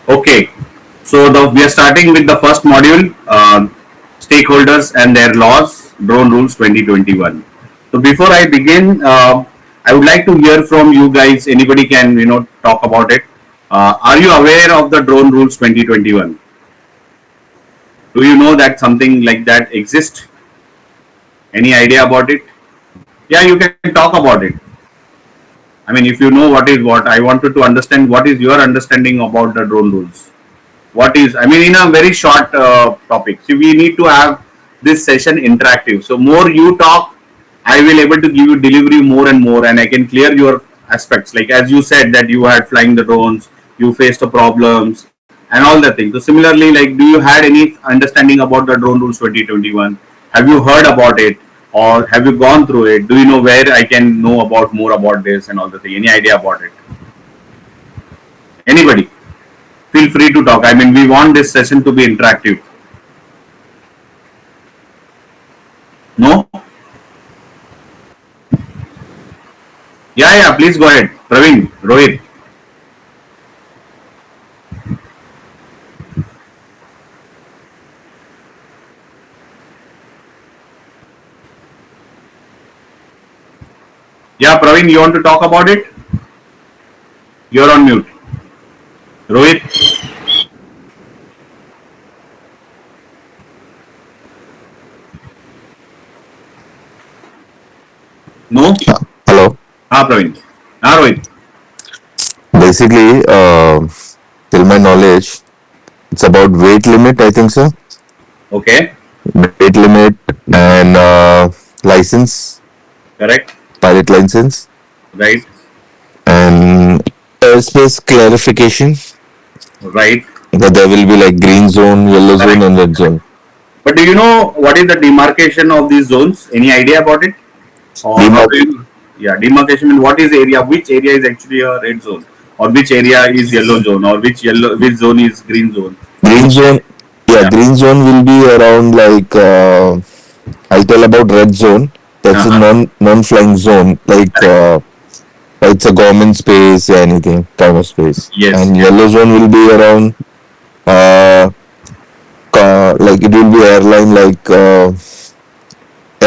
Okay, so we are starting with the first module, stakeholders and their laws, drone rules 2021. So before I begin, I would like to hear from you guys. Anybody can talk about it. Are you aware of the drone rules 2021? Do you know that something like that exists? Any idea about it? Yeah, you can talk about it. I mean, if you know what is what, I wanted to understand what is your understanding about the drone rules. What is, I mean, in a very short topic. So we need to have this session interactive. So more you talk, I will able to give you delivery more and more, and I can clear your aspects. Like as you said that you had flying the drones, you faced the problems and all the things. So similarly, like, do you had any understanding about the drone rules 2021? Have you heard about it, or have you gone through it? Do you know where I can know about more about this and all the thing? Any idea about it? Anybody? Feel free to talk. I mean, we want this session to be interactive. No? Yeah, yeah, please go ahead. Praveen, Rohit. Yeah, Praveen, you want to talk about it? You're on mute. Rohit? No? Hello. Ah, Praveen. Ah, Rohit. Basically, till my knowledge, it's about weight limit. I think so. Okay. Weight limit and license, Correct. pilot license, Right. and airspace clarification. Right. That there will be like green zone, yellow zone, Correct. and red zone. But do you know what is the demarcation of these zones? Any idea about it? Or how do Demarc- you? Yeah, demarcation means what is area? Which area is actually a red zone, or which area is yellow zone, or which zone is green zone? green Any? zone. Yeah, Yeah. green zone will be around like I'll tell about red zone. That's a Uh-huh. non-flying zone. Like Correct. it's a government space, anything kind of space. Yes. And Yes. yellow zone will be around uh, like it will be airline like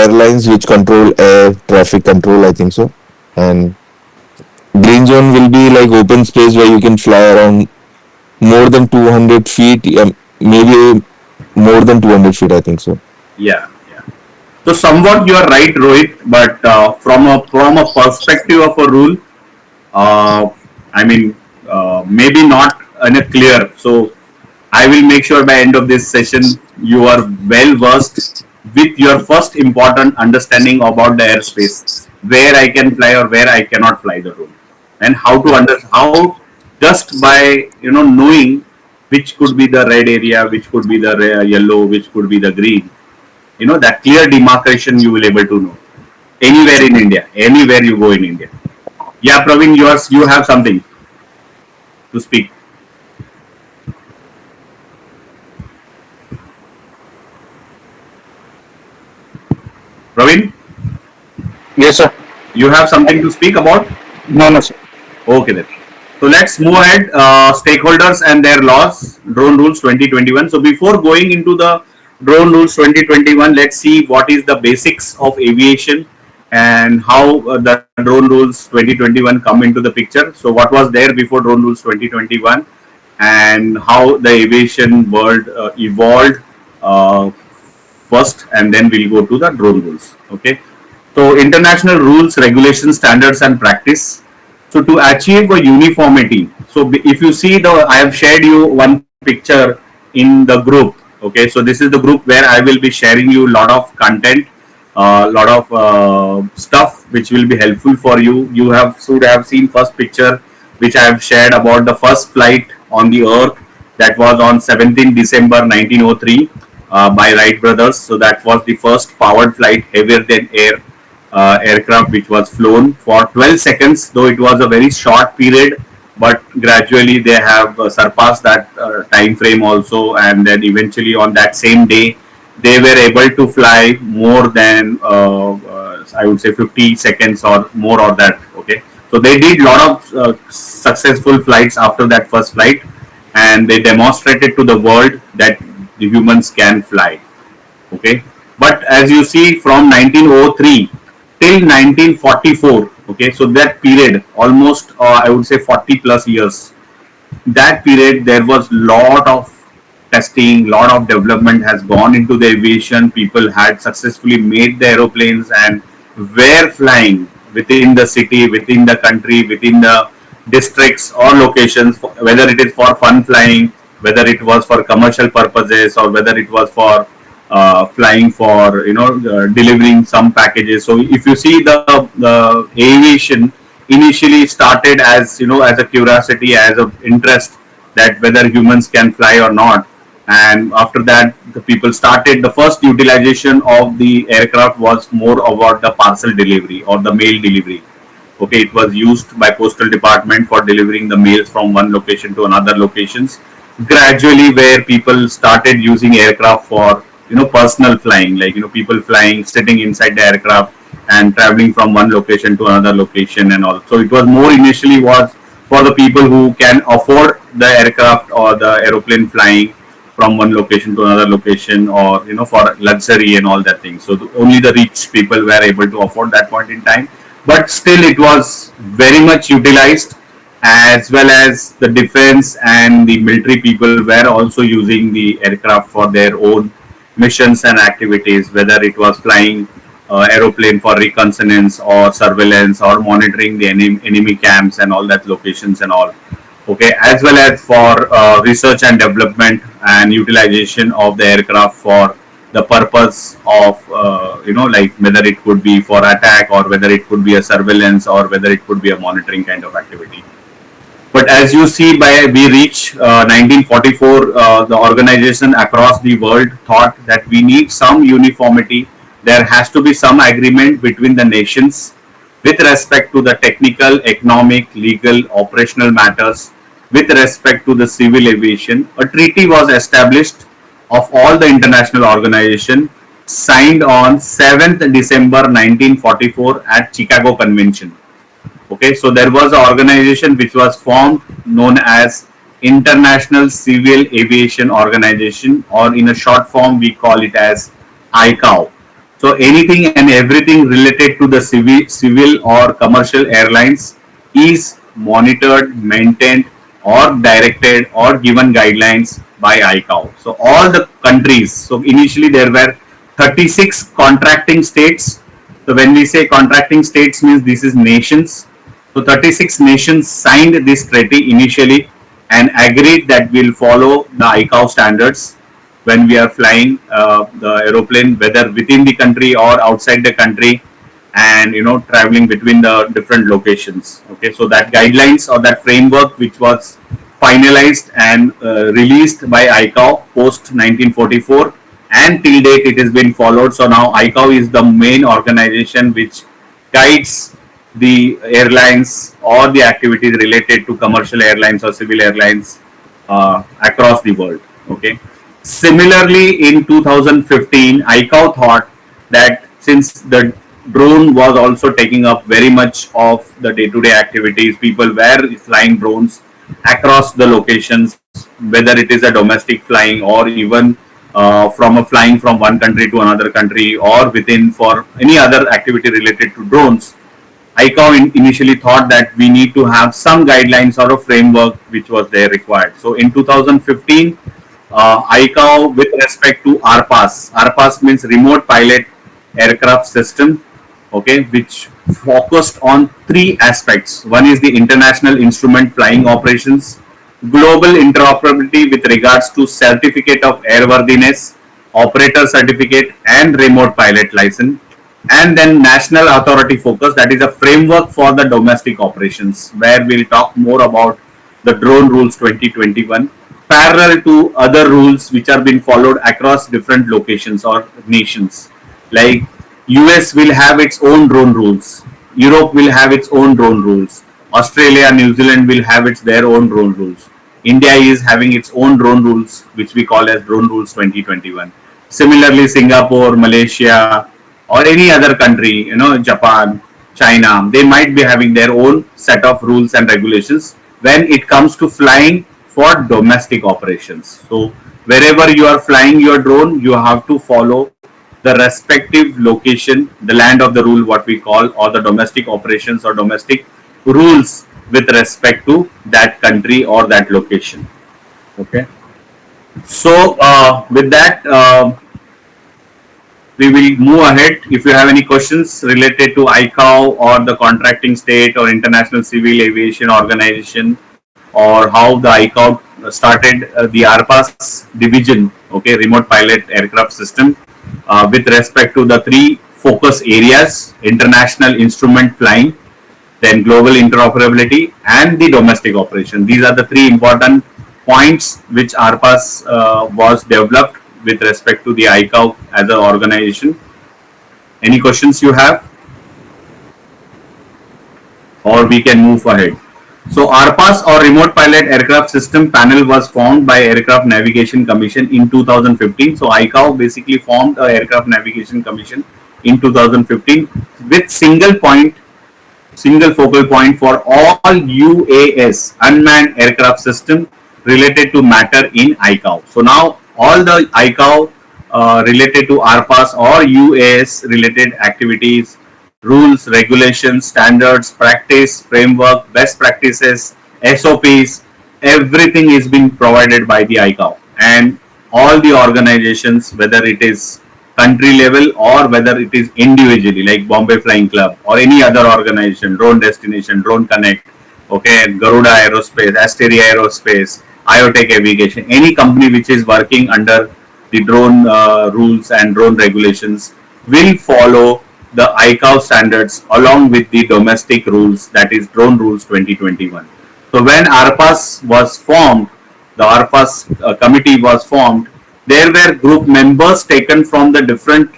airlines which control air traffic control. I think so. And green zone will be like open space where you can fly around more than 200 feet. Maybe more than 200 feet. I think so. Yeah. Yeah. So somewhat you are right, Rohit. But from a perspective of a rule, uh, I mean, maybe not in a clear. So I will make sure by end of this session you are well versed with your first important understanding about the airspace, where I can fly or where I cannot fly the drone, and how to how just by knowing which could be the red area, which could be the yellow, which could be the green. That clear demarcation you will able to know anywhere in India, anywhere you go in India. Yeah, Praveen, you have something to speak. Praveen, Yes, sir. you have something to speak about? No, no, sir. Okay then. So let's move ahead. Stakeholders and their laws, drone rules 2021. So before going into the drone rules 2021, let's see what is the basics of aviation and how the drone rules 2021 come into the picture. So what was there before drone rules 2021, and how the aviation world evolved uh, first, and then we'll go to the drone rules. Okay. So international rules, regulations, standards, and practice. So to achieve a uniformity, so if you see I have shared you one picture in the group. Okay, so this is the group where I will be sharing you a lot of content, a lot of stuff which will be helpful for you. You have should have seen first picture which I have shared about the first flight on the Earth, that was on 17 December 1903 by Wright brothers. So that was the first powered flight heavier than air aircraft which was flown for 12 seconds, though it was a very short period, but gradually they have surpassed that time frame also, and then eventually on that same day they were able to fly more than I would say 50 seconds or more, or that. Okay, so they did lot of successful flights after that first flight, and they demonstrated to the world that the humans can fly. Okay, but as you see from 1903 till 1944, okay, so that period almost I would say 40 plus years, that period there was lot of testing, lot of development has gone into the aviation. People had successfully made the aeroplanes and were flying within the city, within the country, within the districts or locations, whether it is for fun flying, whether it was for commercial purposes, or whether it was for flying for delivering some packages. So if you see the aviation initially started as as a curiosity, as an interest, that whether humans can fly or not. And after that, the people started, the first utilization of the aircraft was more about the parcel delivery or the mail delivery. Okay, it was used by postal department for delivering the mails from one location to another locations. Gradually, where people started using aircraft for personal flying, like people flying, sitting inside the aircraft and traveling from one location to another location and all. So it was more initially was for the people who can afford the aircraft or the aeroplane flying from one location to another location, or for luxury and all that thing. So only the rich people were able to afford that point in time, but still it was very much utilized, as well as the defense and the military people were also using the aircraft for their own missions and activities, whether it was flying aeroplane for reconnaissance or surveillance or monitoring the enemy camps and all that locations and all. Okay, as well as for research and development and utilization of the aircraft for the purpose of like whether it could be for attack, or whether it could be a surveillance, or whether it could be a monitoring kind of activity. But as you see, by we reach 1944, the organization across the world thought that we need some uniformity. There has to be some agreement between the nations with respect to the technical, economic, legal, operational matters. With respect to the civil aviation, a treaty was established of all the international organization, signed on 7th December 1944 at Chicago Convention. Okay, so there was an organization which was formed, known as International Civil Aviation Organization, or in a short form we call it as ICAO. So anything and everything related to the civil or commercial airlines is monitored, maintained, or directed or given guidelines by ICAO. So all the countries, so initially there were 36 contracting states. So when we say contracting states, means this is nations. So 36 nations signed this treaty initially and agreed that we'll follow the ICAO standards when we are flying the aeroplane, whether within the country or outside the country, and traveling between the different locations. Okay, so that guidelines or that framework which was finalized and released by ICAO post 1944, and till date it has been followed. So now ICAO is the main organization which guides the airlines or the activities related to commercial airlines or civil airlines across the world. Okay. Similarly, in 2015, ICAO thought that since the drone was also taking up very much of the day-to-day activities, people were flying drones across the locations, whether it is a domestic flying or even from a flying from one country to another country, or within for any other activity related to drones. ICAO initially thought that we need to have some guidelines or a framework which was there required. So in 2015, ICAO, with respect to RPAS, RPAS means Remote Pilot Aircraft System, okay, which focused on three aspects. One is the international instrument flying operations, global interoperability with regards to certificate of airworthiness, operator certificate, and remote pilot license, and then national authority focus, that is a framework for the domestic operations, where we'll talk more about the drone rules 2021, parallel to other rules which are being followed across different locations or nations. Like US will have its own drone rules, Europe will have its own drone rules, Australia, New Zealand will have their own drone rules. India is having its own drone rules, which we call as drone rules 2021. Similarly, Singapore, Malaysia, or any other country, Japan, China, they might be having their own set of rules and regulations when it comes to flying for domestic operations. So wherever you are flying your drone, you have to follow the respective location, the land of the rule, what we call, or the domestic operations or domestic rules with respect to that country or that location. Okay. So with that, we will move ahead. If you have any questions related to ICAO or the contracting state or International Civil Aviation Organization, or how the ICAO started the ARPAS division, okay, remote pilot aircraft system, with respect to the three focus areas: international instrument flying, then global interoperability, and the domestic operation. These are the three important points which ARPAS was developed with respect to the ICAO as an organization. Any questions you have? Or we can move ahead. So ARPAS, or Remote Pilot Aircraft System Panel, was formed by Aircraft Navigation Commission in 2015. So ICAO basically formed a Aircraft Navigation Commission in 2015 with single focal point for all UAS, unmanned aircraft system, related to matter in ICAO. So now all the ICAO related to ARPAS or UAS related activities, rules, regulations, standards, practice, framework, best practices, SOPs, everything is being provided by the ICAO. And all the organizations, whether it is country level or whether it is individually, like Bombay Flying Club or any other organization, Drone Destination, Drone Connect, okay, Garuda Aerospace, Asteria Aerospace, IoTech Aviation, any company which is working under the drone rules and drone regulations will follow the ICAO standards along with the domestic rules, that is Drone Rules 2021. So when ARPAS was formed, the ARPAS committee was formed, there were group members taken from the different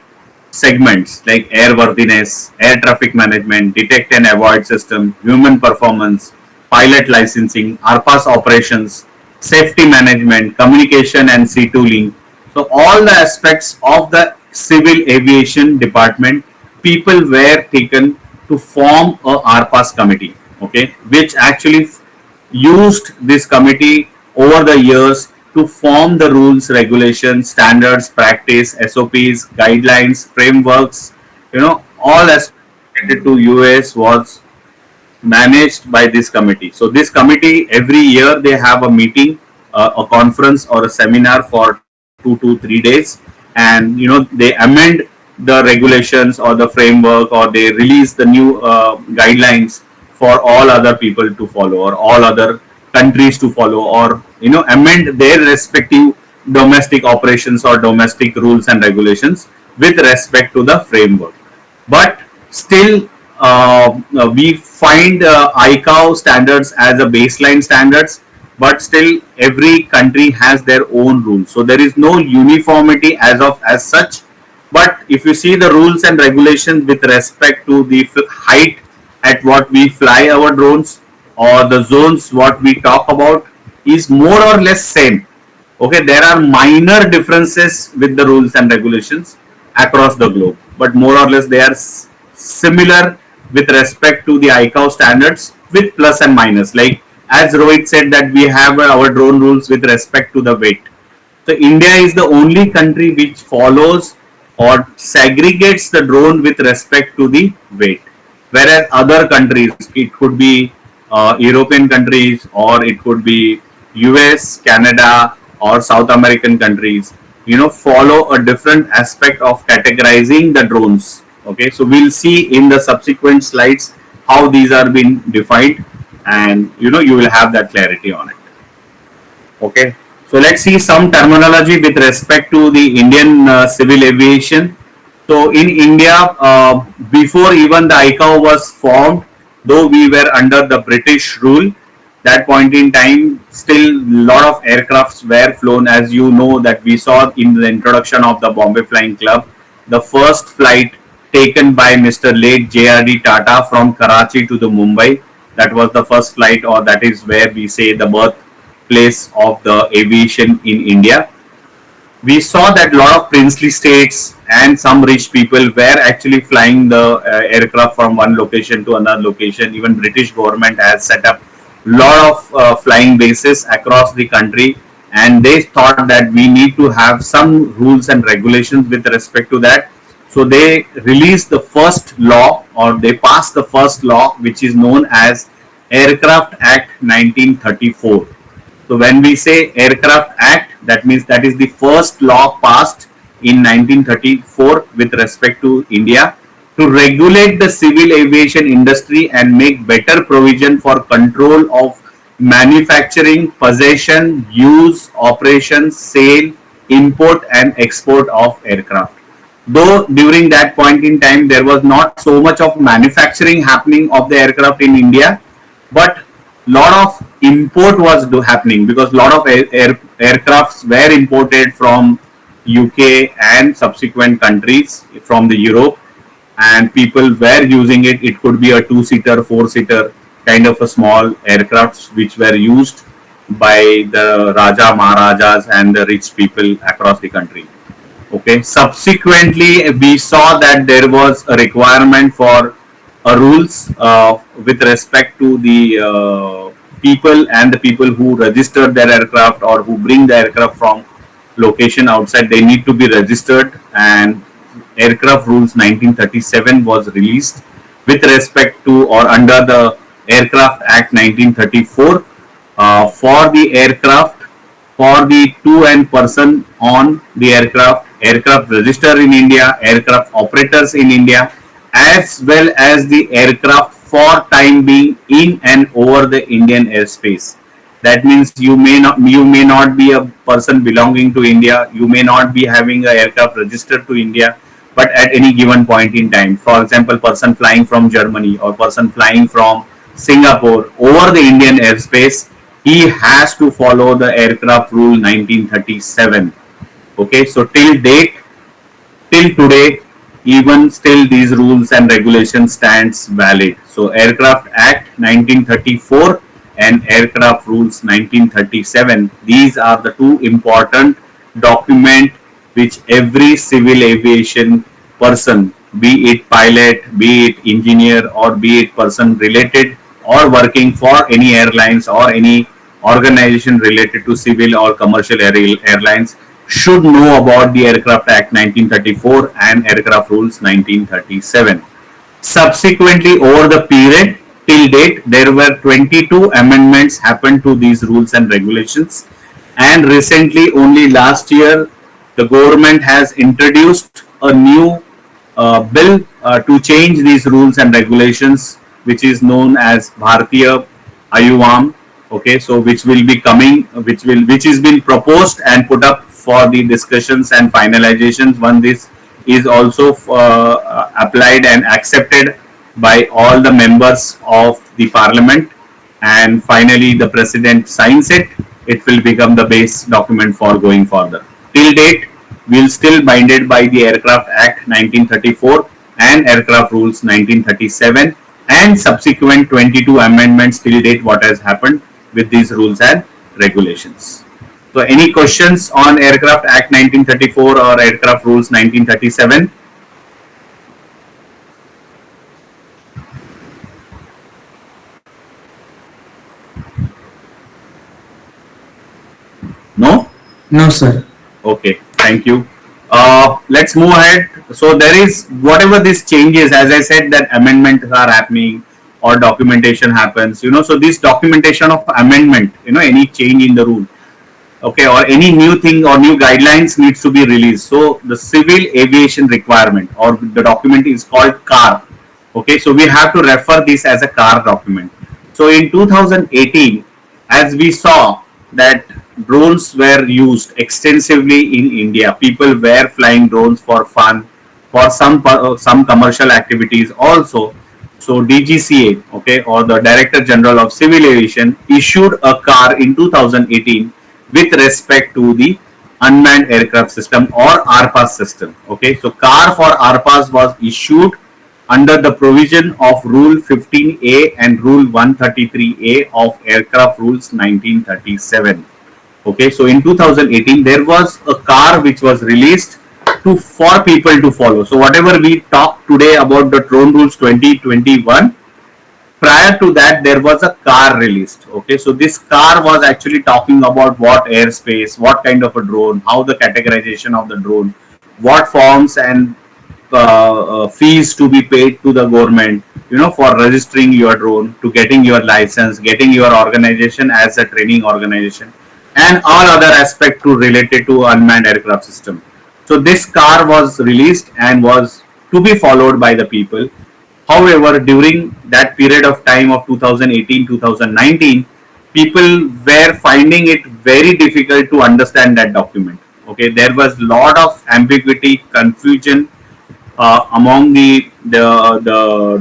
segments like airworthiness, air traffic management, detect and avoid system, human performance, pilot licensing, ARPAS operations, safety management, communication and sea tooling. So all the aspects of the civil aviation department, people were taken to form a ARPAS committee, okay, which actually used this committee over the years to form the rules, regulations, standards, practice, SOPs, guidelines, frameworks, all aspects related to US was managed by this committee. So this committee, every year they have a meeting, a conference or a seminar for 2 to 3 days, and they amend the regulations or the framework, or they release the new guidelines for all other people to follow, or all other countries to follow, or amend their respective domestic operations or domestic rules and regulations with respect to the framework. But still we find ICAO standards as a baseline standards, but still every country has their own rules, so there is no uniformity as such. But if you see the rules and regulations with respect to the height at what we fly our drones, or the zones what we talk about, is more or less same. Okay, there are minor differences with the rules and regulations across the globe, but more or less they are similar with respect to the ICAO standards, with plus and minus. Like as Rohit said, that we have our drone rules with respect to the weight. So India is the only country which follows or segregates the drone with respect to the weight, whereas other countries, it could be European countries, or it could be US, Canada, or South American countries, follow a different aspect of categorizing the drones. Okay, so we'll see in the subsequent slides how these are being defined, and you will have that clarity on it. Okay, so let's see some terminology with respect to the Indian civil aviation. So in India, before even the ICAO was formed, though we were under the British rule, that point in time, still a lot of aircrafts were flown. As you know, that we saw in the introduction of the Bombay Flying Club, the first flight taken by Mr. late J.R.D. Tata from Karachi to the Mumbai. That was the first flight, or that is where we say the birthplace of the aviation in India. We saw that a lot of princely states and some rich people were actually flying the aircraft from one location to another location. Even British government has set up a lot of flying bases across the country, and they thought that we need to have some rules and regulations with respect to that. So they released the first law, or they passed the first law, which is known as Aircraft Act 1934. So when we say Aircraft Act, that means that is the first law passed in 1934 with respect to India to regulate the civil aviation industry and make better provision for control of manufacturing, possession, use, operation, sale, import and export of aircraft. Though during that point in time there was not so much of manufacturing happening of the aircraft in India, but lot of import was happening, because lot of aircrafts were imported from UK and subsequent countries from the Europe, and people were using it. It could be a two-seater, four-seater kind of a small aircrafts which were used by the Raja Maharajas and the rich people across the country. Okay. Subsequently, we saw that there was a requirement for rules with respect to the people, and the people who registered their aircraft or who bring the aircraft from location outside, they need to be registered, and aircraft rules 1937 was released with respect to, or under the Aircraft Act 1934, for the aircraft, for the to and person on the aircraft, aircraft register in India, aircraft operators in India, as well as the aircraft for time being in and over the Indian airspace. That means you may not be a person belonging to India, you may not be having an aircraft registered to India, but at any given point in time, for example, person flying from Germany or person flying from Singapore over the Indian airspace, he has to follow the aircraft rule 1937. Okay, so till today, even still these rules and regulations stands valid. So Aircraft Act 1934 and Aircraft Rules 1937, these are the two important document which every civil aviation person, be it pilot, be it engineer, or be it person related or working for any airlines or any organization related to civil or commercial airlines, should know about the Aircraft Act 1934 and Aircraft Rules 1937. Subsequently, over the period till date, there were 22 amendments happened to these rules and regulations, and recently, only last year, the government has introduced a new bill to change these rules and regulations, which is known as Bharatiya Ayuvam. Okay, so which will be coming, which is been proposed and put up for the discussions and finalizations. When this is also applied and accepted by all the members of the parliament, and finally the president signs it, it will become the base document for going further. Till date, we will still binded by the Aircraft Act 1934 and Aircraft Rules 1937 and subsequent 22 amendments till date what has happened with these rules and regulations. So any questions on Aircraft Act 1934 or Aircraft Rules 1937? No? No, sir. Okay, thank you. Let's move ahead. So there is, whatever these changes, as I said, that amendments are happening or documentation happens, so this documentation of amendment, any change in the rule, okay, or any new thing or new guidelines needs to be released. So the civil aviation requirement or the document is called CAR. Okay, so we have to refer this as a CAR document. So in 2018, as we saw that drones were used extensively in India, people were flying drones for fun, for some commercial activities also. So DGCA, okay, or the Director General of Civil Aviation, issued a CAR in 2018 with respect to the unmanned aircraft system or RPAS system. Okay, so CAR for RPAS was issued under the provision of Rule 15A and Rule 133A of Aircraft Rules 1937. Okay, so in 2018 there was a CAR which was released for people to follow. So whatever we talk today about the Drone Rules 2021, prior to that there was a car released. Okay, so this car was actually talking about what airspace, what kind of a drone, how the categorization of the drone, what forms and fees to be paid to the government, for registering your drone, to getting your license, getting your organization as a training organization, and all other aspect to related to unmanned aircraft system. So this car was released and was to be followed by the people. However, during that period of time of 2018-2019, people were finding it very difficult to understand that document. Okay, there was lot of ambiguity, confusion among the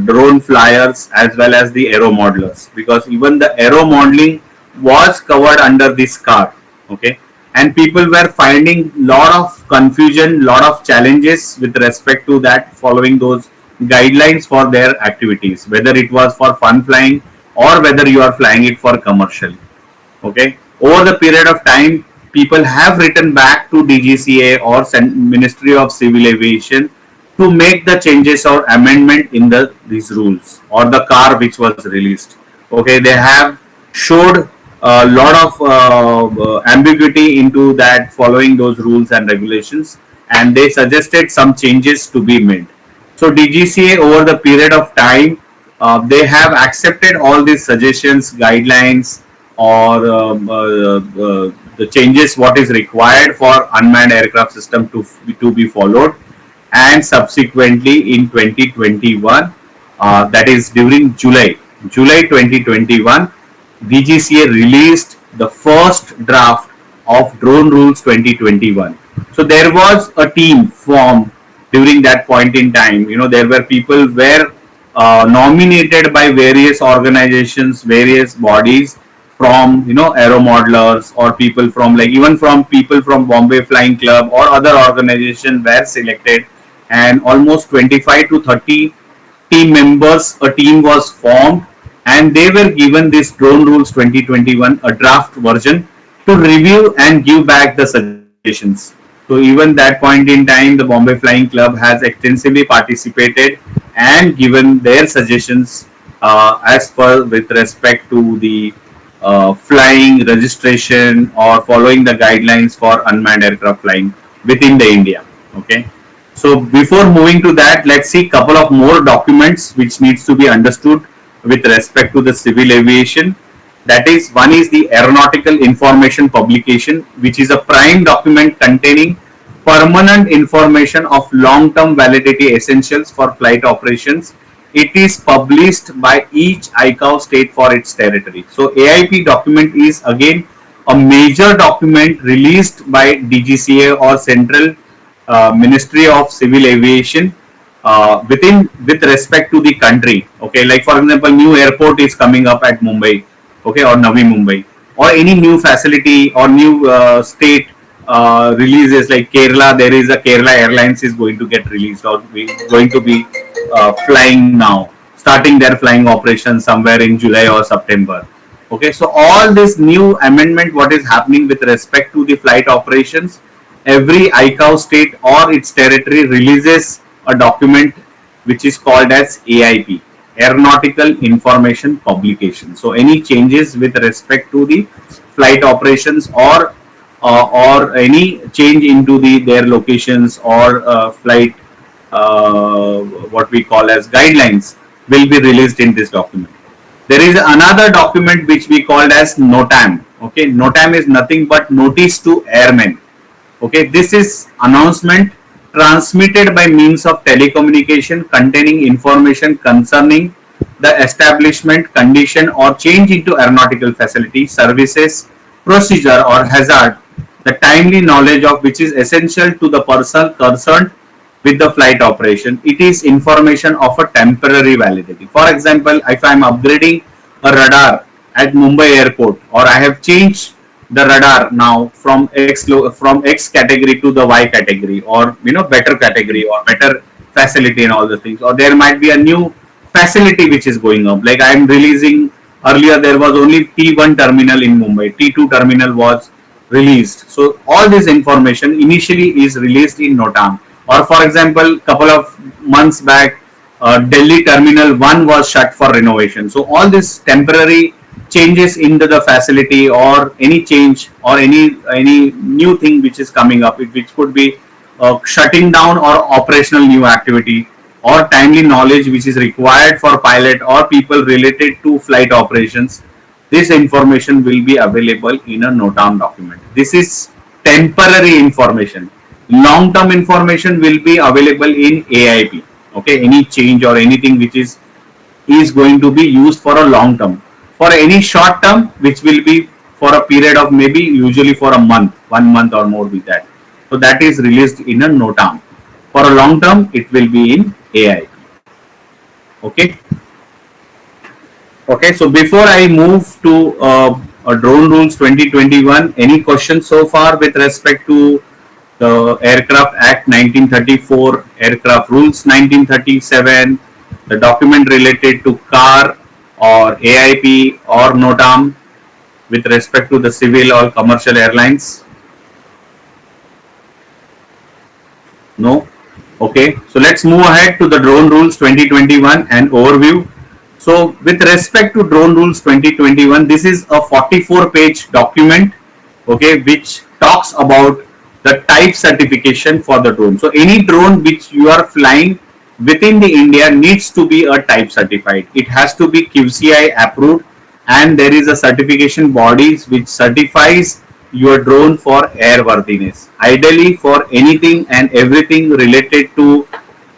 drone flyers as well as the aero modelers, because even the aero modeling was covered under this car. Okay, and people were finding lot of confusion, lot of challenges with respect to that, following those guidelines for their activities, whether it was for fun flying or whether you are flying it for commercial. Okay, over the period of time, people have written back to DGCA or Ministry of Civil Aviation to make the changes or amendment in these rules or the car which was released. Okay, they have showed a lot of ambiguity into that, following those rules and regulations, and they suggested some changes to be made. So DGCA over the period of time, they have accepted all these suggestions, guidelines, or the changes what is required for unmanned aircraft system to be followed. And subsequently in 2021, that is during July 2021, DGCA released the first draft of Drone Rules 2021. So there was a team formed during that point in time. There were people were nominated by various organizations, various bodies, from aero modelers, or people from, like, even from people from Bombay Flying Club or other organizations were selected, and almost 25 to 30 team members, a team was formed, and they were given this Drone Rules 2021, a draft version, to review and give back the suggestions. So even that point in time, the Bombay Flying Club has extensively participated and given their suggestions as per with respect to the flying registration or following the guidelines for unmanned aircraft flying within the India. Okay. So before moving to that, let's see couple of more documents which needs to be understood with respect to the civil aviation. That is, one is the Aeronautical Information Publication, which is a prime document containing permanent information of long-term validity essentials for flight operations. It is published by each ICAO state for its territory. So AIP document is again a major document released by DGCA or Central Ministry of Civil Aviation with respect to the country. Okay, like for example, new airport is coming up at Mumbai, okay, or Navi Mumbai, or any new facility or new state releases, like Kerala. There is a Kerala Airlines is going to get released, or going to be flying now, starting their flying operation somewhere in July or September. Okay, so all this new amendment what is happening with respect to the flight operations, every ICAO state or its territory releases a document which is called as AIP, Aeronautical Information Publication. So any changes with respect to the flight operations, or any change into their locations or flight what we call as guidelines will be released in this document. There is another document which we called as NOTAM. Okay, NOTAM is nothing but Notice to Airmen. Okay, this is announcement transmitted by means of telecommunication containing information concerning the establishment, condition, or change into aeronautical facility, services, procedure, or hazard, the timely knowledge of which is essential to the person concerned with the flight operation. It is information of a temporary validity. For example, if I am upgrading a radar at Mumbai airport, or I have changed the radar now from X category to the Y category, or better category or better facility and all the things, or there might be a new facility which is going up. Like I am releasing, earlier there was only T1 terminal in Mumbai, T2 terminal was released. So all this information initially is released in NOTAM. Or for example, couple of months back, Delhi Terminal 1 was shut for renovation. So all these temporary changes into the facility, or any change, or any new thing which is coming up, which could be shutting down or operational new activity, or timely knowledge which is required for pilot or people related to flight operations. This information will be available in a NOTAM document. This is temporary information. Long term information will be available in AIP. Okay, any change or anything which is going to be used for a long term. For any short term, which will be for a period of maybe usually for a month, 1 month or more with that. So that is released in a NOTAM. For a long term, it will be in AIP. Okay. Okay, so before I move to Drone Rules 2021, any questions so far with respect to the Aircraft Act 1934, Aircraft Rules 1937, the document related to CAR or AIP or NOTAM with respect to the civil or commercial airlines? No? Okay, so let's move ahead to the Drone Rules 2021 and overview. So with respect to Drone Rules 2021, this is a 44-page document, okay, which talks about the type certification for the drone. So any drone which you are flying within the India needs to be a type certified. It has to be QCI approved, and there is a certification bodies which certifies your drone for airworthiness. Ideally, for anything and everything related to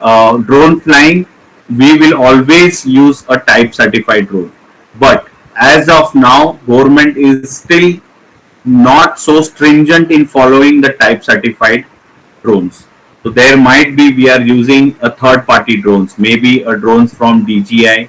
drone flying, we will always use a type certified drone. But as of now, government is still not so stringent in following the type certified drones. So there might be, we are using a third party drones, maybe a drones from DJI,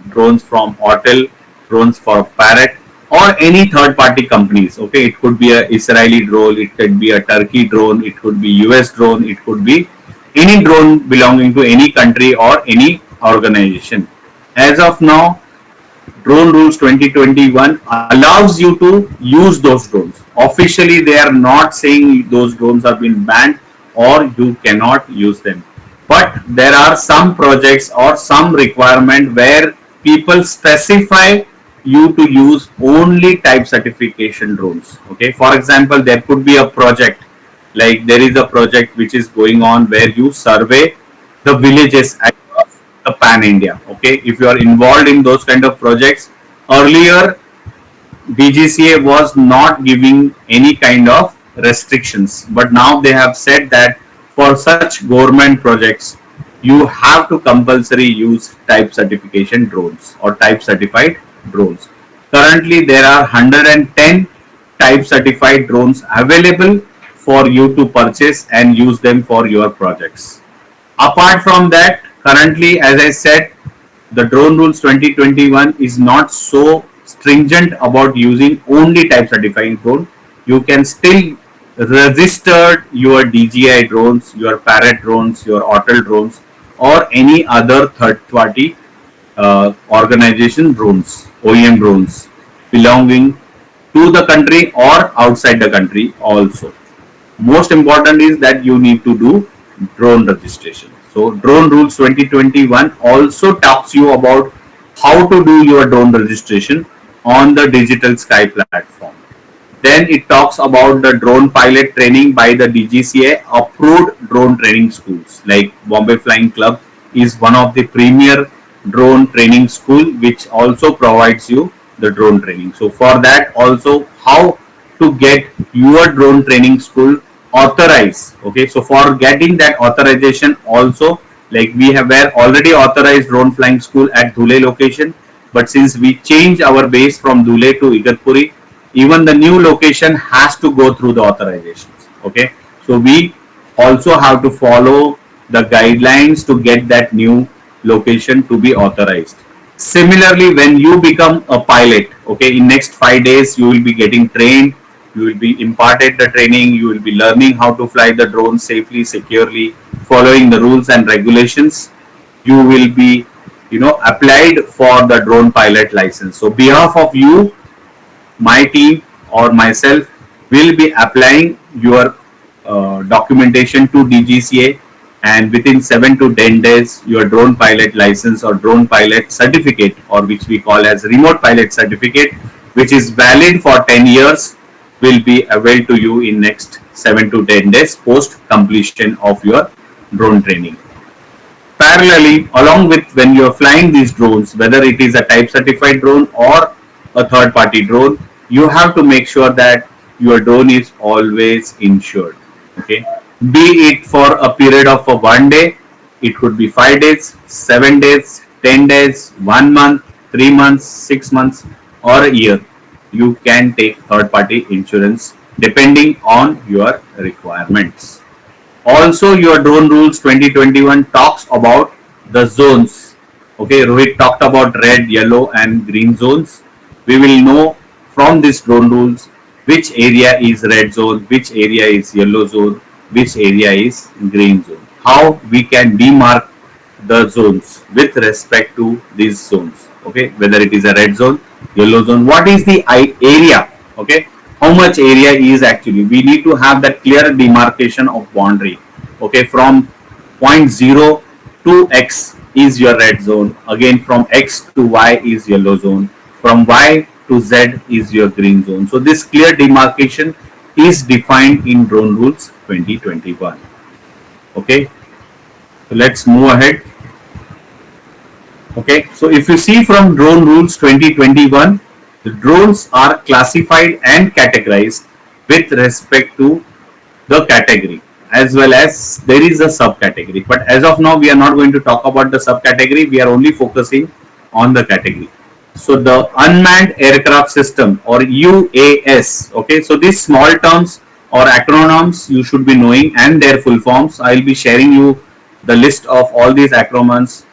drones from Autel, drones for Parrot, or any third party companies. Okay, it could be a Israeli drone, it could be a Turkey drone, it could be US drone, it could be any drone belonging to any country or any organization. As of now, Drone Rules 2021 allows you to use those drones. Officially, they are not saying those drones have been banned or you cannot use them. But there are some projects or some requirement where people specify you to use only type certification drones. Okay, for example, there could be a project, like there is a project which is going on where you survey the villages across the pan India. Okay, if you are involved in those kind of projects, earlier DGCA was not giving any kind of restrictions, but now they have said that for such government projects, you have to compulsory use type certification drones or type certified drones. Currently, there are 110 type certified drones available for you to purchase and use them for your projects. Apart from that, currently, as I said, the Drone Rules 2021 is not so stringent about using only type certified drone. You can still register your DJI drones, your Parrot drones, your Autel drones, or any other third party organization drones, OEM drones belonging to the country or outside the country also. Most important is that you need to do drone registration. So Drone Rules 2021 also talks you about how to do your drone registration on the Digital Sky platform. Then it talks about the drone pilot training by the DGCA approved drone training schools, like Bombay Flying Club is one of the premier drone training school which also provides you the drone training. So for that also, how to get your drone training school authorized. Okay, so for getting that authorization also, like we have were already authorized drone flying school at Dhule location, but since we change our base from Dhule to Igatpuri, even the new location has to go through the authorizations. Okay, so we also have to follow the guidelines to get that new location to be authorized. Similarly, when you become a pilot, okay, in next 5 days you will be getting trained, you will be imparted the training, you will be learning how to fly the drone safely, securely, following the rules and regulations. You will be, applied for the drone pilot license. So behalf of you, my team or myself will be applying your documentation to DGCA, and within 7 to 10 days your drone pilot license or drone pilot certificate, or which we call as remote pilot certificate, which is valid for 10 years, will be available to you in next 7 to 10 days post completion of your drone training. Parallelly, along with when you are flying these drones, whether it is a type certified drone or a third party drone, you have to make sure that your drone is always insured. Okay, be it for a period of a 1 day, it could be 5 days, 7 days, 10 days, 1 month, 3 months, 6 months, or a year. You can take third party insurance depending on your requirements. Also, your drone rules 2021 talks about the zones. Okay, Rohit talked about red, yellow, and green zones. We will know from this drone rules which area is red zone, which area is yellow zone, which area is green zone. How we can demark the zones with respect to these zones. Okay, whether it is a red zone, yellow zone, what is the area? Okay, how much area is actually, we need to have that clear demarcation of boundary. Okay, from point 0 to x is your red zone, again from x to y is yellow zone, from y to z is your green zone. So this clear demarcation is defined in drone rules 2021. Okay, so let's move ahead. Okay, so if you see from drone rules 2021, the drones are classified and categorized with respect to the category, as well as there is a subcategory. But as of now, we are not going to talk about the subcategory. We are only focusing on the category. So the unmanned aircraft system, or UAS. Okay, so these small terms or acronyms you should be knowing and their full forms. I will be sharing you the list of all these acronyms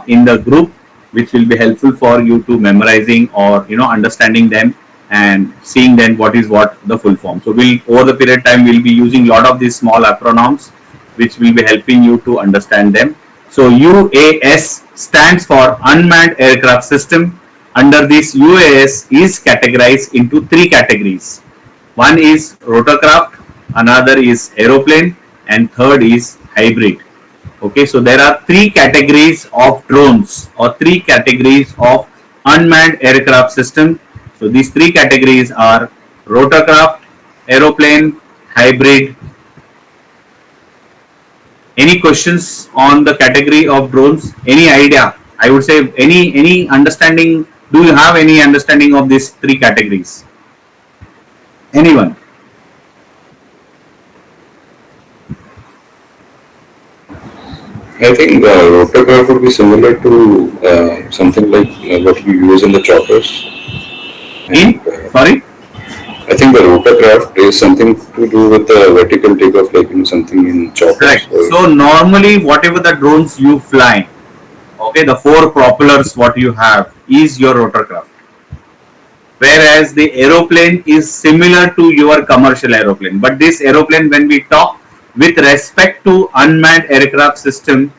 in the group, which will be helpful for you to memorizing or understanding them and seeing then what is what the full form. So we'll over the period time we'll be using a lot of these small acronyms which will be helping you to understand them. So UAS stands for Unmanned Aircraft System. Under this, UAS is categorized into three categories. One is rotorcraft, another is aeroplane, and third is hybrid. Okay, so there are three categories of drones or three categories of unmanned aircraft system. So these three categories are rotorcraft, aeroplane, hybrid. Any questions on the category of drones? Any idea? I would say any understanding. Do you have any understanding of these three categories? Anyone? I think rotorcraft would be similar to something like what you use in the choppers. In? Sorry? I think the rotorcraft is something to do with the vertical takeoff, like something in choppers. Correct. So normally whatever the drones you fly, okay, the four propellers what you have is your rotorcraft. Whereas the aeroplane is similar to your commercial aeroplane. But this aeroplane, when we talk with respect to unmanned aircraft system,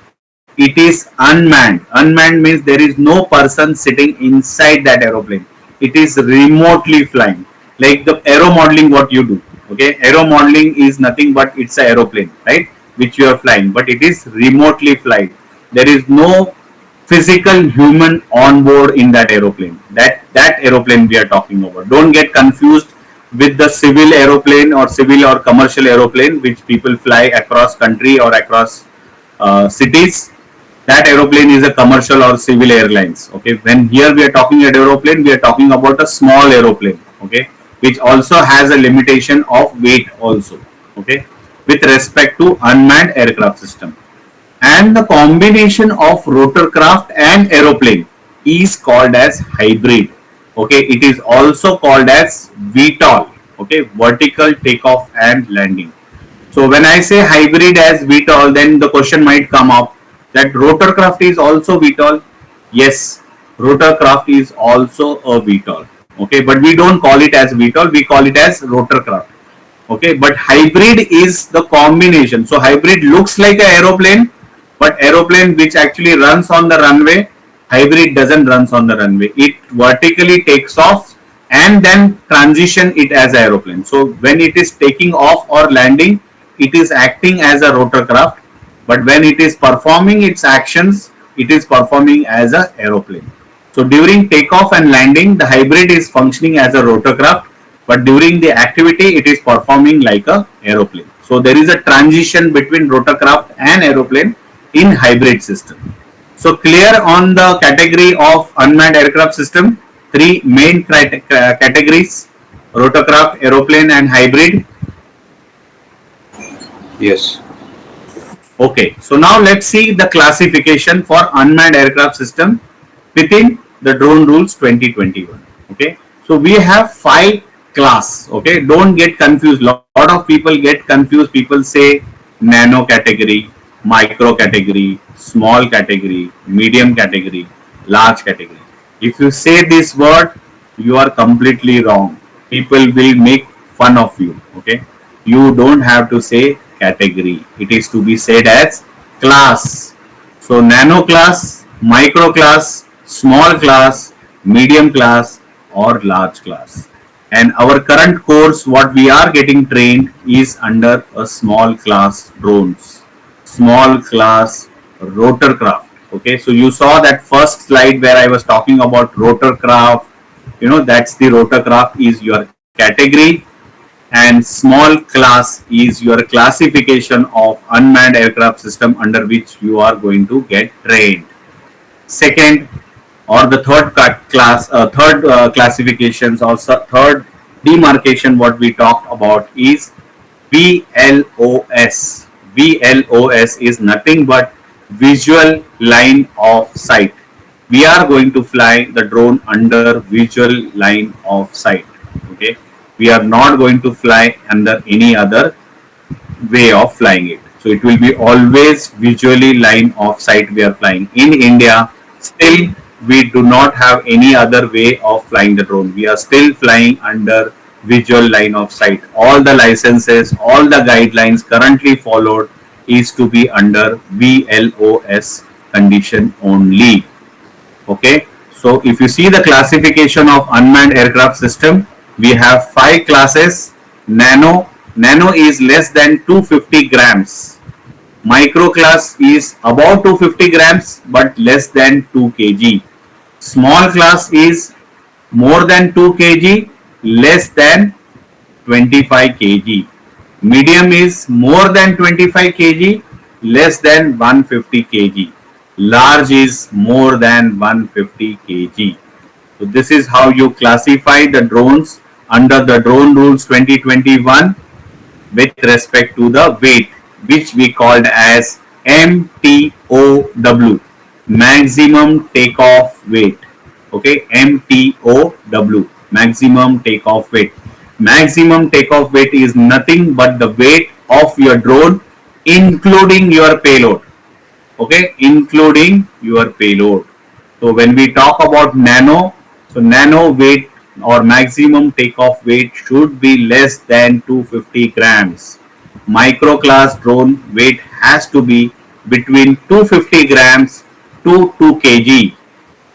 it is unmanned. Unmanned means there is no person sitting inside that aeroplane. It is remotely flying. Like the aero modeling what you do. Okay, aero modeling is nothing but it's an aeroplane, right? Which you are flying, but it is remotely flying. There is no physical human on board in that aeroplane. That aeroplane we are talking about. Don't get confused with the civil aeroplane or civil or commercial aeroplane which people fly across country or across cities. That aeroplane is a commercial or civil airlines. Okay, when here we are talking about aeroplane, we are talking about a small aeroplane. Okay, which also has a limitation of weight also. Okay, with respect to unmanned aircraft system. And the combination of rotorcraft and aeroplane is called as hybrid. Okay, it is also called as VTOL. Okay, vertical takeoff and landing. So when I say hybrid as VTOL, then the question might come up that rotorcraft is also VTOL. Yes, rotorcraft is also a VTOL. Okay, but we don't call it as VTOL, we call it as rotorcraft. Okay, but hybrid is the combination. So hybrid looks like an aeroplane, but aeroplane which actually runs on the runway, hybrid doesn't runs on the runway. It vertically takes off and then transition it as aeroplane. So when it is taking off or landing, it is acting as a rotorcraft. but when it is performing its actions, it is performing as a aeroplane. So during takeoff and landing, the hybrid is functioning as a rotorcraft, but during the activity, it is performing like a aeroplane. So there is a transition between rotorcraft and aeroplane in hybrid system. So clear on the category of unmanned aircraft system, three main categories: rotorcraft, aeroplane, and hybrid. Yes. Okay, so now let's see the classification for unmanned aircraft system within the drone rules 2021. Okay, so we have five class. Okay, don't get confused. Lot of people get confused. People say nano category, micro category, small category, medium category, large category. If you say this word, you are completely wrong. People will make fun of you. Okay, you don't have to say category. It is to be said as class. So nano class, micro class, small class, medium class, or large class. And our current course, what we are getting trained is under a small class drones, small class rotorcraft. Okay, so you saw that first slide where I was talking about rotorcraft. You know, that's the rotorcraft is your category, and small class is your classification of unmanned aircraft system under which you are going to get trained. Second, or the third classifications or third demarcation what we talked about is VLOS. VLOS is nothing but visual line of sight. We are going to fly the drone under visual line of sight. Okay, we are not going to fly under any other way of flying it. So it will be always visually line of sight we are flying. In India, still we do not have any other way of flying the drone. We are still flying under visual line of sight. All the licenses, all the guidelines currently followed is to be under VLOS condition only. Okay, so if you see the classification of unmanned aircraft system, we have five classes. Nano is less than 250 grams. Micro class is about 250 grams but less than 2 kg. Small class is more than 2 kg, less than 25 kg. Medium is more than 25 kg, less than 150 kg. Large is more than 150 kg. So this is how you classify the drones under the drone rules 2021 with respect to the weight, which we called as MTOW, maximum takeoff weight. Okay, MTOW, maximum takeoff weight. Maximum takeoff weight is nothing but the weight of your drone including your payload. Okay, including your payload. So when we talk about nano, so nano weight or maximum takeoff weight should be less than 250 grams. Micro class drone weight has to be between 250 grams to 2 kg.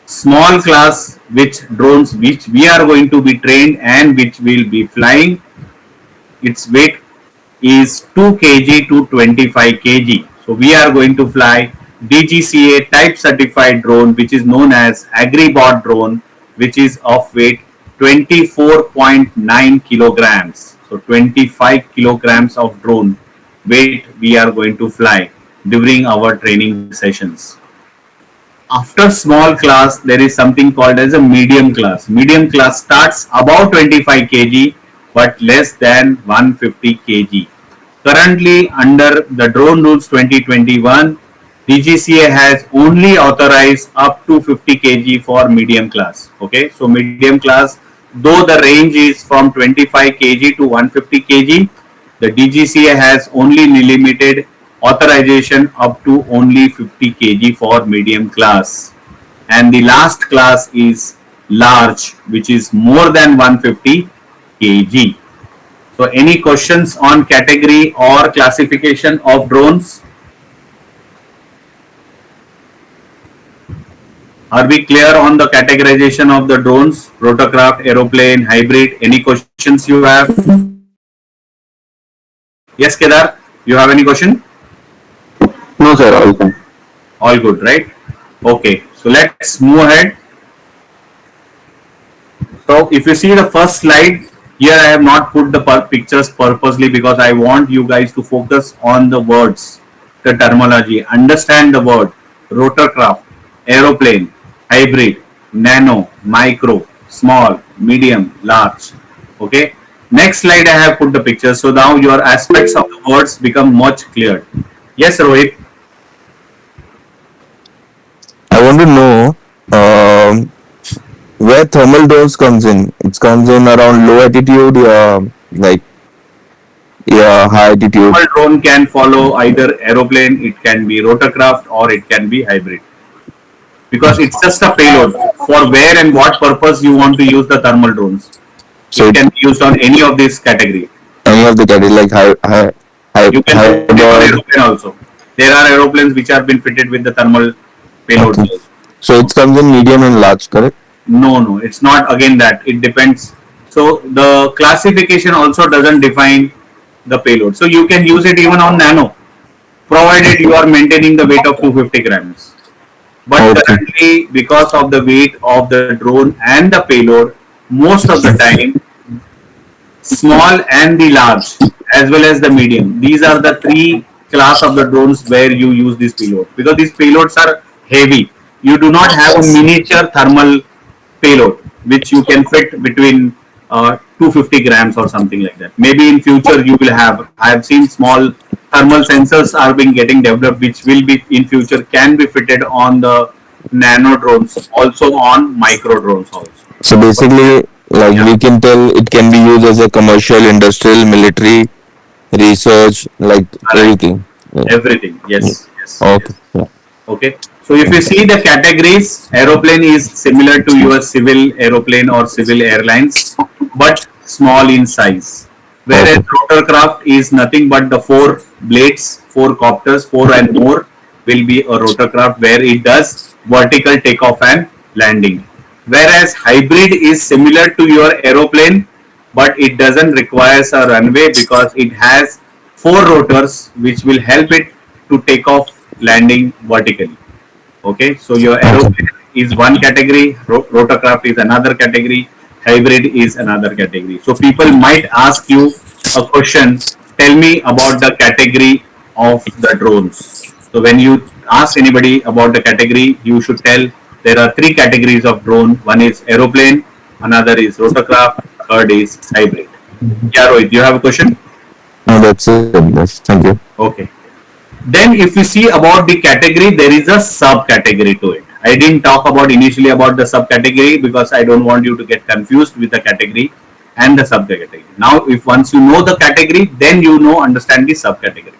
Small class which drones which we are going to be trained and which will be flying, its weight is 2 kg to 25 kg. So we are going to fly DGCA type certified drone which is known as AgriBot drone, which is of weight 24.9 kilograms. So 25 kilograms of drone weight we are going to fly during our training sessions. After small class, there is something called as a medium class. Medium class starts above 25 kg but less than 150 kg. Currently, under the drone rules 2021, DGCA has only authorized up to 50 kg for medium class. Okay, so medium class, though the range is from 25 kg to 150 kg, the DGCA has only limited authorization up to only 50 kg for medium class. And the last class is large, which is more than 150 kg. So any questions on category or classification of drones? Are we clear on the categorization of the drones, rotorcraft, aeroplane, hybrid? Any questions you have? Yes, Kedar, you have any question? No, sir. All fine. All good, right? Okay, so let's move ahead. So if you see the first slide, here I have not put the pictures purposely because I want you guys to focus on the words, the terminology, understand the word, rotorcraft, aeroplane, hybrid, nano, micro, small, medium, large. Okay. Next slide I have put the pictures. So now your aspects of the words become much clear. Yes, Rohit. I want to know where thermal drones comes in. It comes in around low altitude, like high altitude. Small drone can follow either aeroplane, it can be rotorcraft, or it can be hybrid. Because it's just a payload for where and what purpose you want to use the thermal drones. So It can be used on any of these category. any of the category like You can high put it on bird. aeroplane also. There are aeroplanes which have been fitted with the thermal payloads. Okay. So it comes in medium and large, correct? No, it's not again that. It depends. So the classification also doesn't define the payload. So you can use it even on nano, provided you are maintaining the weight of 250 grams. But Okay. currently, because of the weight of the drone and the payload, most of the time, small and the large, as well as the medium, these are the three class of the drones where you use this payload. Because these payloads are heavy. You do not have a miniature thermal payload which you can fit between 250 grams or something like that. Maybe in future you will have. I have seen small thermal sensors are being getting developed, which will be in future can be fitted on the nano drones, also on micro drones also. So basically, like Yeah. we can tell, it can be used as a commercial, industrial, military, research, like Correct. everything. Yeah. Everything. Yes. Yes. Okay. Yeah. Okay. So if you see the categories, aeroplane is similar to your civil aeroplane or civil airlines, but small in size. Whereas Okay. rotorcraft is nothing but the four blades, four copters, four and more will be a rotorcraft where it does vertical takeoff and landing. Whereas hybrid is similar to your aeroplane, but it doesn't require a runway because it has four rotors which will help it to take off landing vertically. Okay, so your Okay. aeroplane is one category, rotorcraft is another category, hybrid is another category. So people might ask you a question, tell me about the category of the drones. So when you ask anybody about the category, you should tell there are three categories of drone. One is aeroplane, another is rotorcraft, third is hybrid. Yeah, Rohit, you have a question? No, that's it. Thank you. Okay. Then if you see about the category, there is a subcategory to it. I didn't talk about initially about the subcategory because I don't want you to get confused with the category and the subcategory. Now, if once you know the category, then you know understand the subcategory.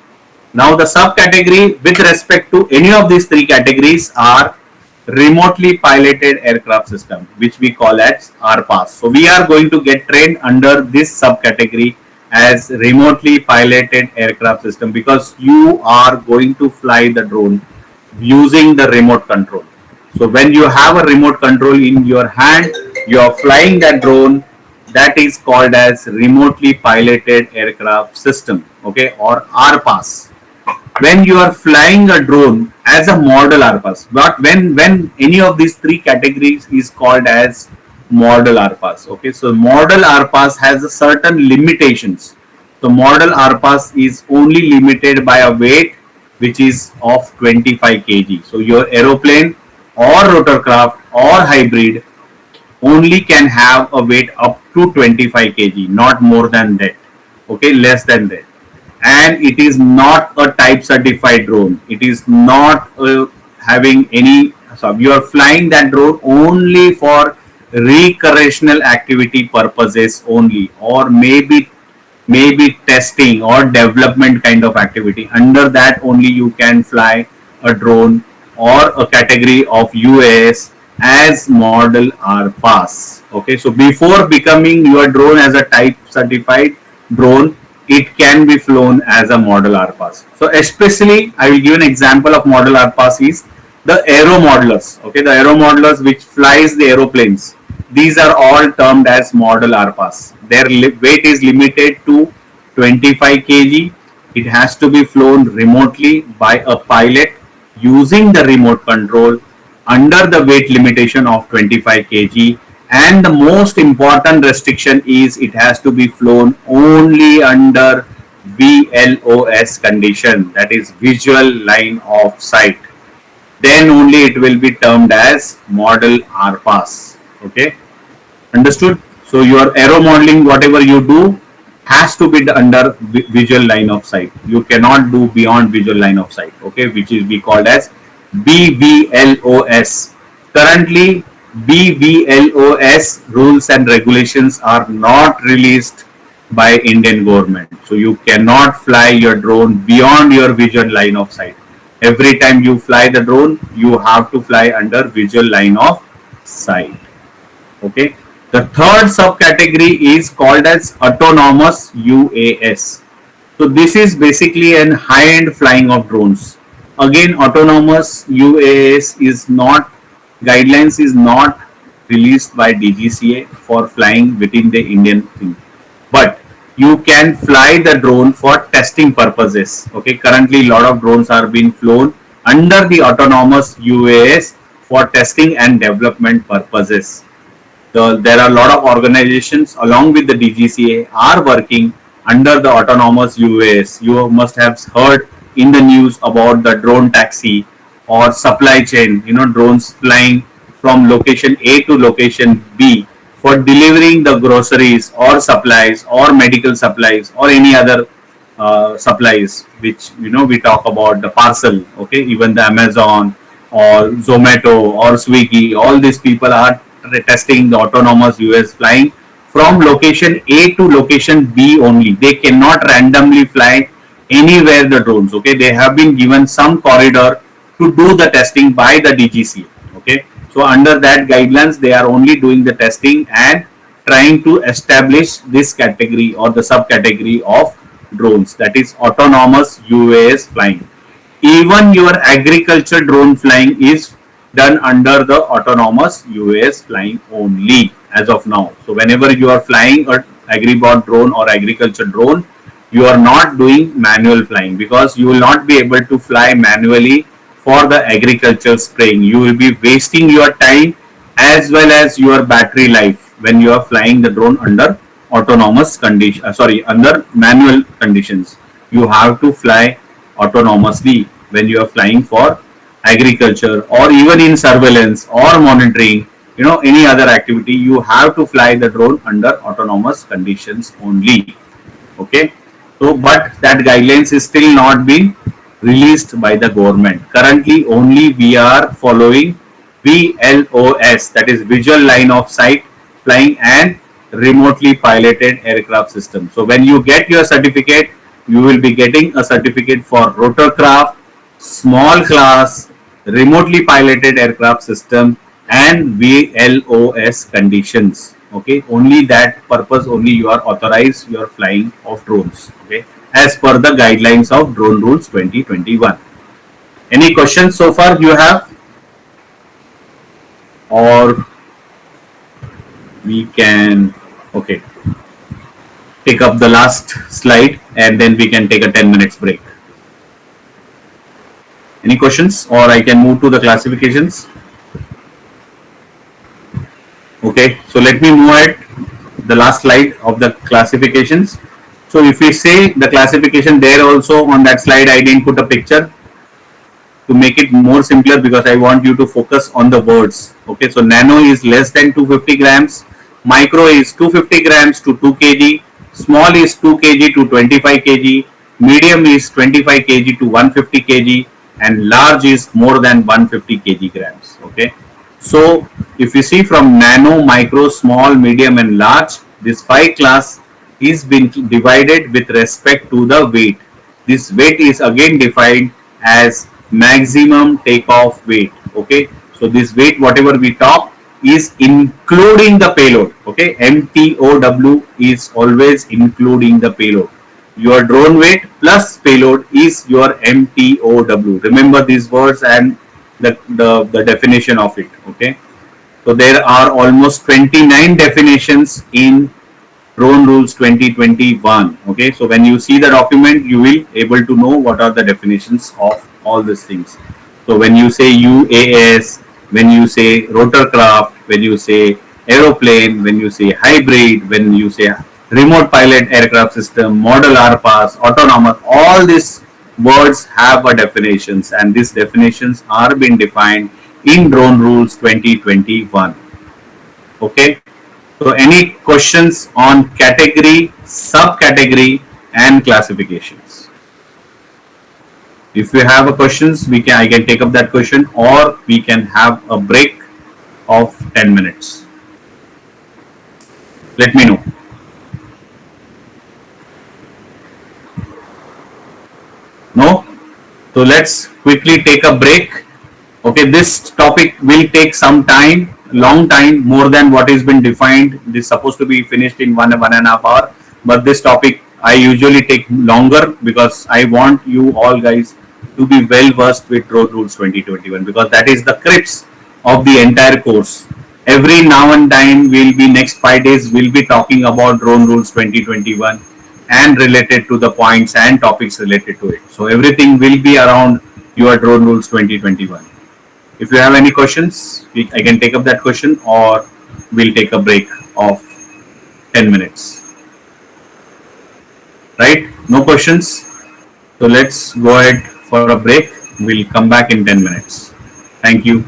Now, the subcategory with respect to any of these three categories are remotely piloted aircraft system, which we call as RPAS. So we are going to get trained under this subcategory as remotely piloted aircraft system because you are going to fly the drone using the remote control. So when you have a remote control in your hand, you are flying that drone. That is called as remotely piloted aircraft system, okay, or RPAS. When you are flying a drone as a model RPAS, but when any of these three categories is called as model RPAS. Okay, so model RPAS has a certain limitations. So model RPAS is only limited by a weight which is of 25 kg. So your aeroplane or rotorcraft or hybrid only can have a weight up to 25 kg, not more than that. Okay, less than that. And it is not a type certified drone. It is not having any. So you are flying that drone only for recreational activity purposes only, or maybe testing or development kind of activity. Under that only you can fly a drone or a category of UAS as model RPAS. Okay, so before becoming your drone as a type certified drone, it can be flown as a model RPAS. So especially I will give an example of model RPAS is the aero modelers. Okay, the aero modelers which flies the aeroplanes. These are all termed as model RPAS. Their weight is limited to 25 kg it has to be flown remotely by a pilot using the remote control under the weight limitation of 25 kg, and the most important restriction is it has to be flown only under VLOS condition, that is visual line of sight. Then only it will be termed as model RPAS. Okay, understood? So your aero modeling, whatever you do, has to be under visual line of sight. You cannot do beyond visual line of sight. Okay, which is be called as BVLOS. Currently, BVLOS rules and regulations are not released by Indian government. So you cannot fly your drone beyond your visual line of sight. Every time you fly the drone, you have to fly under visual line of sight. Okay. The third subcategory is called as autonomous UAS. So this is basically an high-end flying of drones. Again, autonomous UAS is not, guidelines is not released by DGCA for flying within the Indian thing. But you can fly the drone for testing purposes. Okay, currently a lot of drones are being flown under the autonomous UAS for testing and development purposes. There are a lot of organizations along with the DGCA are working under the autonomous UAS. You must have heard in the news about the drone taxi or supply chain, drones flying from location A to location B for delivering the groceries or supplies or medical supplies or any other supplies, which we talk about the parcel. Okay, even the Amazon or Zomato or Swiggy, all these people are testing the autonomous UAS flying from location A to location B only. They cannot randomly fly anywhere the drones. Okay, they have been given some corridor to do the testing by the DGCA. Okay, so under that guidelines, they are only doing the testing and trying to establish this category or the subcategory of drones, that is autonomous UAS flying. Even your agriculture drone flying is done under the autonomous UAS flying only as of now. So whenever you are flying an agribot drone or agriculture drone, you are not doing manual flying, because you will not be able to fly manually for the agriculture spraying. You will be wasting your time as well as your battery life when you are flying the drone under autonomous condition, under manual conditions. You have to fly autonomously when you are flying for agriculture or even in surveillance or monitoring, any other activity. You have to fly the drone under autonomous conditions only. Okay, so but that guidelines is still not being released by the government. Currently only we are following VLOS, that is visual line of sight flying and remotely piloted aircraft system. So when you get your certificate, you will be getting a certificate for rotorcraft, small class, remotely piloted aircraft system and VLOS conditions. Okay, only that purpose only you are authorized your flying of drones. Okay, as per the guidelines of Drone Rules 2021. Any questions so far you have? Or we can, okay, pick up the last slide and then we can take a 10 minutes break. Any questions, or I can move to the classifications? Okay, so let me move ahead the last slide of the classifications. So if we say the classification, there also on that slide I didn't put a picture to make it more simpler, because I want you to focus on the words. Okay, so nano is less than 250 grams, micro is 250 grams to 2 kg, small is 2 kg to 25 kg, medium is 25 kg to 150 kg, and large is more than 150 kg grams. Okay, so if you see from nano, micro, small, medium and large, this 5 class is been divided with respect to the weight. This weight is again defined as maximum takeoff weight. Okay, so this weight whatever we talk is including the payload. Okay, MTOW is always including the payload. Your drone weight plus payload is your MTOW. Remember these words and the definition of it. Okay, so there are almost 29 definitions in Drone Rules 2021. Okay, so when you see the document, you will able to know what are the definitions of all these things. So when you say UAS, when you say rotorcraft, when you say aeroplane, when you say hybrid, when you say remote pilot aircraft system, model RPAS, autonomous, all these words have a definitions, and these definitions are being defined in Drone Rules 2021. Okay, so any questions on category, subcategory, and classifications? If you have a questions, I can take up that question, or we can have a break of 10 minutes. Let me know. No? So let's quickly take a break. Okay, this topic will take some time, long time, more than what has been defined. This is supposed to be finished in 1.5 hours, but this topic I usually take longer because I want you all guys to be well versed with Drone Rules 2021, because that is the crux of the entire course. Every now and then we'll be next 5 days we'll be talking about Drone Rules 2021 and related to the points and topics related to it. So everything will be around your Drone Rules 2021. If you have any questions, I can take up that question, or we'll take a break of 10 minutes. Right? No questions? So let's go ahead for a break. We'll come back in 10 minutes. Thank you.